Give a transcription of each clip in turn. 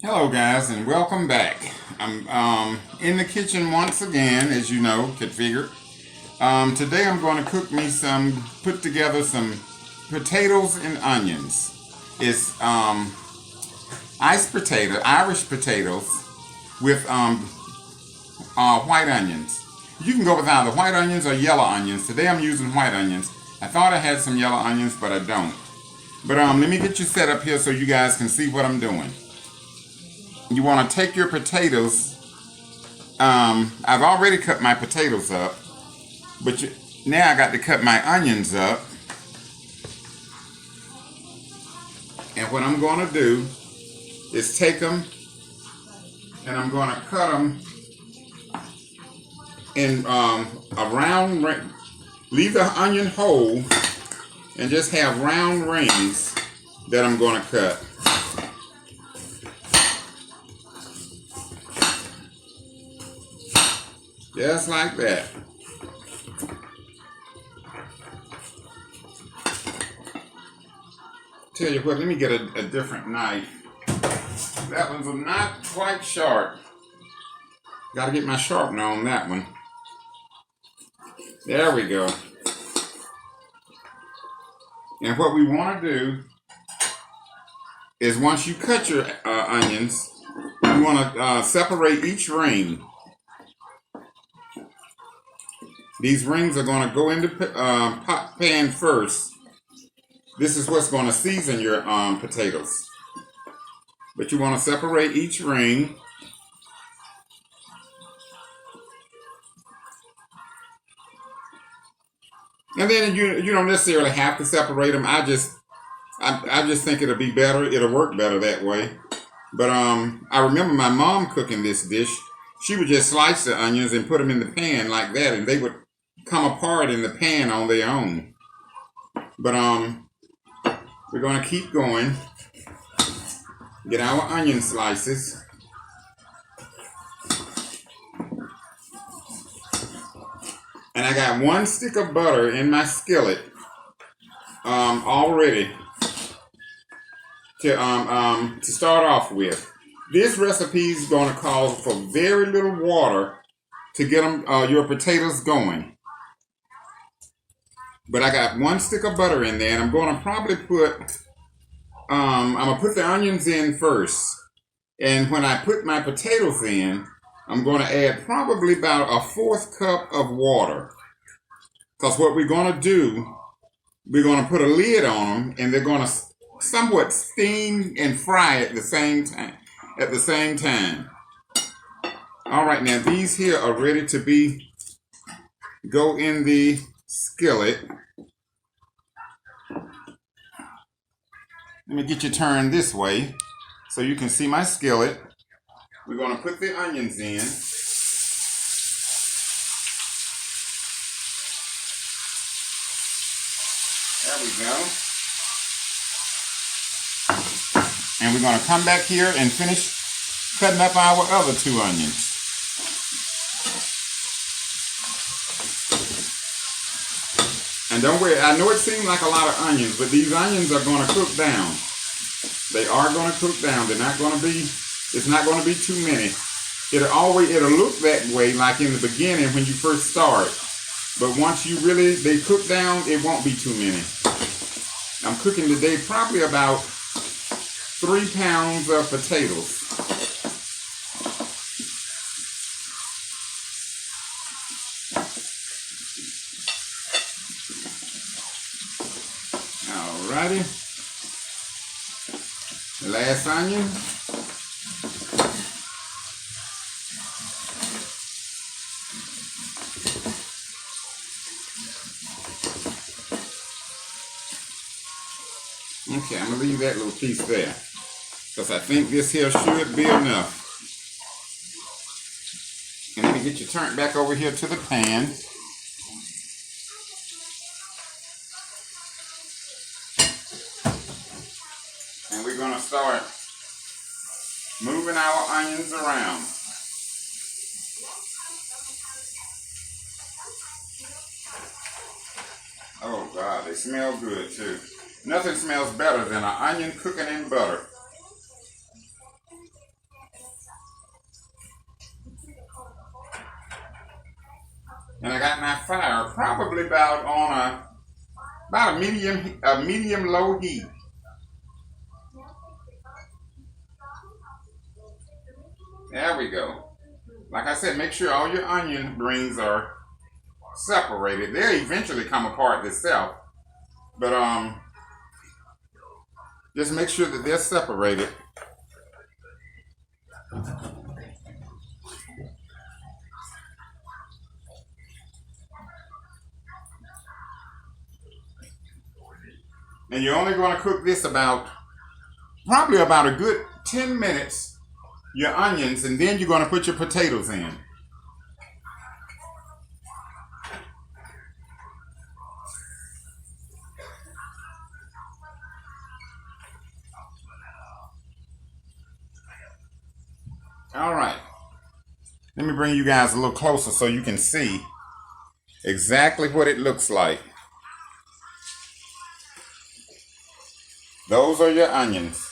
Hello guys and welcome back. I'm in the kitchen once again, as you know, could figure. Today I'm going to put together some potatoes and onions. It's Irish potatoes with white onions. You can go with either white onions or yellow onions. Today I'm using white onions. I thought I had some yellow onions, but I don't. But let me get you set up here so you guys can see what I'm doing. You want to take your potatoes. I've already cut my potatoes up, but now I got to cut my onions up. And what I'm going to do is take them and I'm going to cut them in a round ring. Leave the onion whole and just have round rings that I'm going to cut. Just like that. Tell you what, let me get a different knife. That one's not quite sharp. Got to get my sharpener on that one. There we go. And what we want to do is once you cut your onions, you want to separate each ring. These rings are going to go into pan first. This is what's going to season your potatoes. But you want to separate each ring. And then you don't necessarily have to separate them. I just think it'll be better. It'll work better that way. But I remember my mom cooking this dish. She would just slice the onions and put them in the pan like that, and they would come apart in the pan on their own. But we're going to keep going. Get our onion slices. And I got one stick of butter in my skillet already to start off with. This recipe is going to call for very little water to get your potatoes going. But I got one stick of butter in there, and I'm going to probably put the onions in first. And when I put my potatoes in, I'm going to add probably about a 1/4 cup of water. Because what we're going to do, we're going to put a lid on them, and they're going to somewhat steam and fry at the same time. All right, now these here are ready to go in the skillet. Let me get you turned this way so you can see my skillet. We're going to put the onions in. There we go. And we're going to come back here and finish cutting up our other 2 onions. And don't worry, I know it seems like a lot of onions, but these onions are going to cook down. They are going to cook down. It's not going to be too many. It'll look that way like in the beginning when you first start. But once they cook down, it won't be too many. I'm cooking today probably about 3 pounds of potatoes. Alrighty. The last onion. Okay, I'm going to leave that little piece there. Because I think this here should be enough. And let me get you turned back over here to the pan. And we're going to start moving our onions around. Oh God, they smell good too. Nothing smells better than an onion cooking in butter. And I got my fire probably about on a medium low heat. There we go. Like I said, make sure all your onion rings are separated. They'll eventually come apart themselves. But just make sure that they're separated. And you're only going to cook this probably about a good 10 minutes, your onions, and then you're going to put your potatoes in. All right. Let me bring you guys a little closer so you can see exactly what it looks like. Those are your onions.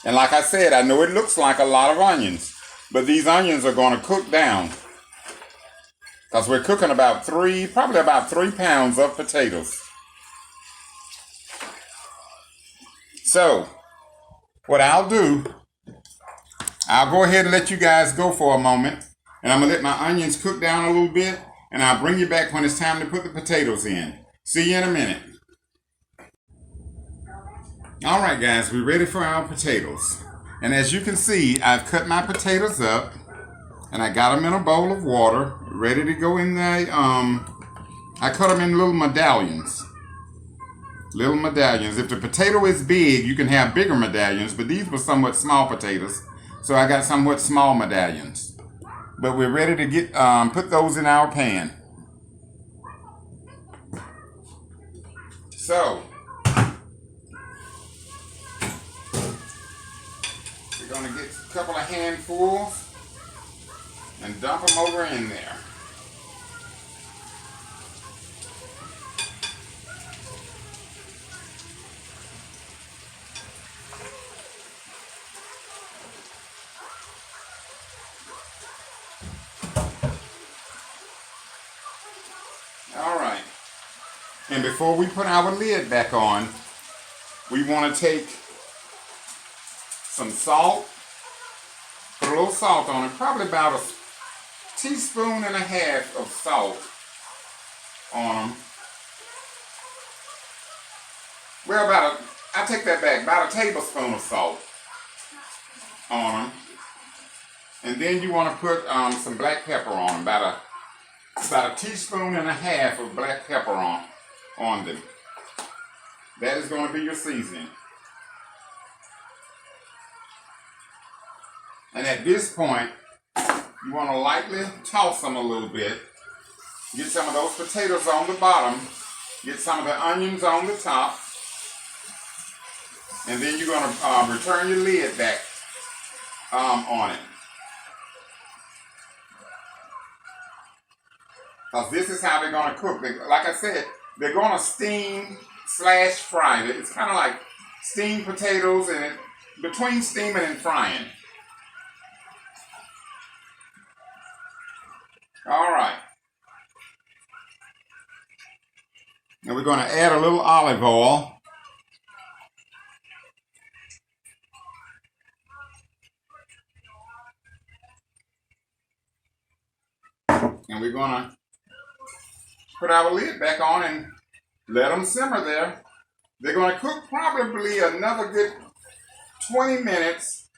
And like I said, I know it looks like a lot of onions, but these onions are going to cook down. Because we're cooking probably about 3 pounds of potatoes. So, what I'll do, I'll go ahead and let you guys go for a moment. And I'm going to let my onions cook down a little bit. And I'll bring you back when it's time to put the potatoes in. See you in a minute. Alright guys, we're ready for our potatoes. And as you can see, I've cut my potatoes up. And I got them in a bowl of water. Ready to go in the, I cut them in little medallions. Little medallions. If the potato is big, you can have bigger medallions. But these were somewhat small potatoes. So I got somewhat small medallions. But we're ready to get put those in our pan. So, we're going to get a couple of handfuls and dump them over in there. Alright, and before we put our lid back on, we want to take some salt, put a little salt on it, probably about a teaspoon and a half of salt on them. Well, I take that back, about a tablespoon of salt on them. And then you want to put some black pepper on them, about a teaspoon and a half of black pepper on them. That is going to be your seasoning. And at this point, you want to lightly toss them a little bit. Get some of those potatoes on the bottom. Get some of the onions on the top. And then you're going to return your lid back on it. Because this is how they're going to cook. Like I said, they're going to steam/fry it. It's kind of like steamed potatoes, and between steaming and frying. All right. Now we're going to add a little olive oil. And we're going to put our lid back on and let them simmer there. They're going to cook probably another good 20 minutes.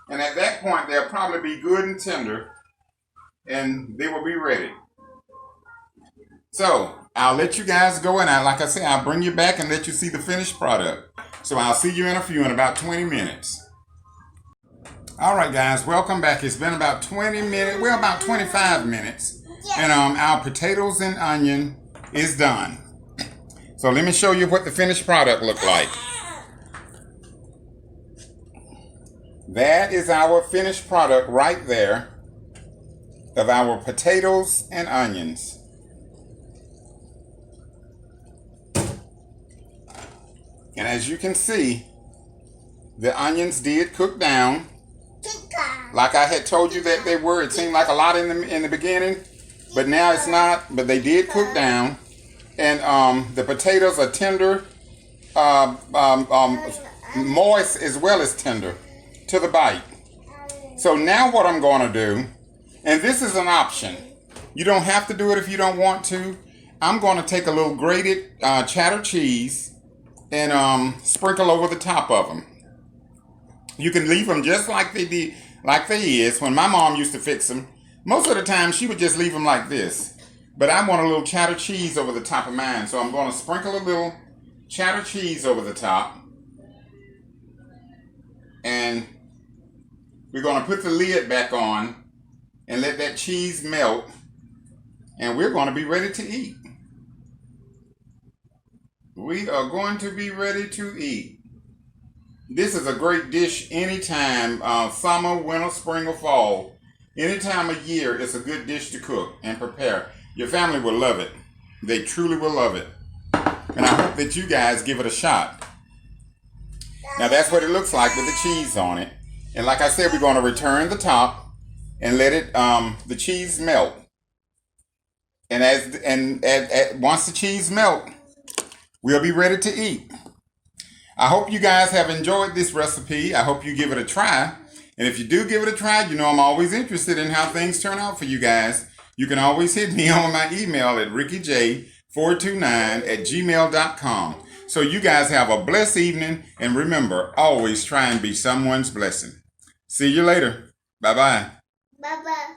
And at that point, they'll probably be good and tender. And they will be ready. So, I'll let you guys go. And like I said, I'll bring you back and let you see the finished product. So, I'll see you in about 20 minutes. Alright guys, welcome back. It's been about 20 minutes, well about 25 minutes. And our potatoes and onion is done. So let me show you what the finished product looked like. That is our finished product right there of our potatoes and onions. And as you can see, the onions did cook down. like I had told you that they were. It seemed like a lot in the beginning, but now it's not. But they did cook down, and the potatoes are tender, uh, um, um, moist as well as tender to the bite. So now what I'm going to do, and this is an option. You don't have to do it if you don't want to. I'm going to take a little grated cheddar cheese and sprinkle over the top of them. You can leave them just like they did, like they is. When my mom used to fix them, most of the time she would just leave them like this. But I want a little cheddar cheese over the top of mine, so I'm going to sprinkle a little cheddar cheese over the top, and we're going to put the lid back on and let that cheese melt, and we're going to be ready to eat. We are going to be ready to eat. This is a great dish anytime, summer, winter, spring, or fall. Any time of year, it's a good dish to cook and prepare. Your family will love it. They truly will love it. And I hope that you guys give it a shot. Now that's what it looks like with the cheese on it. And like I said, we're going to return the top and let it the cheese melt. And once the cheese melt, we'll be ready to eat. I hope you guys have enjoyed this recipe. I hope you give it a try. And if you do give it a try, you know I'm always interested in how things turn out for you guys. You can always hit me on my email at rickyj429@gmail.com. So you guys have a blessed evening. And remember, always try and be someone's blessing. See you later. Bye-bye. Bye-bye.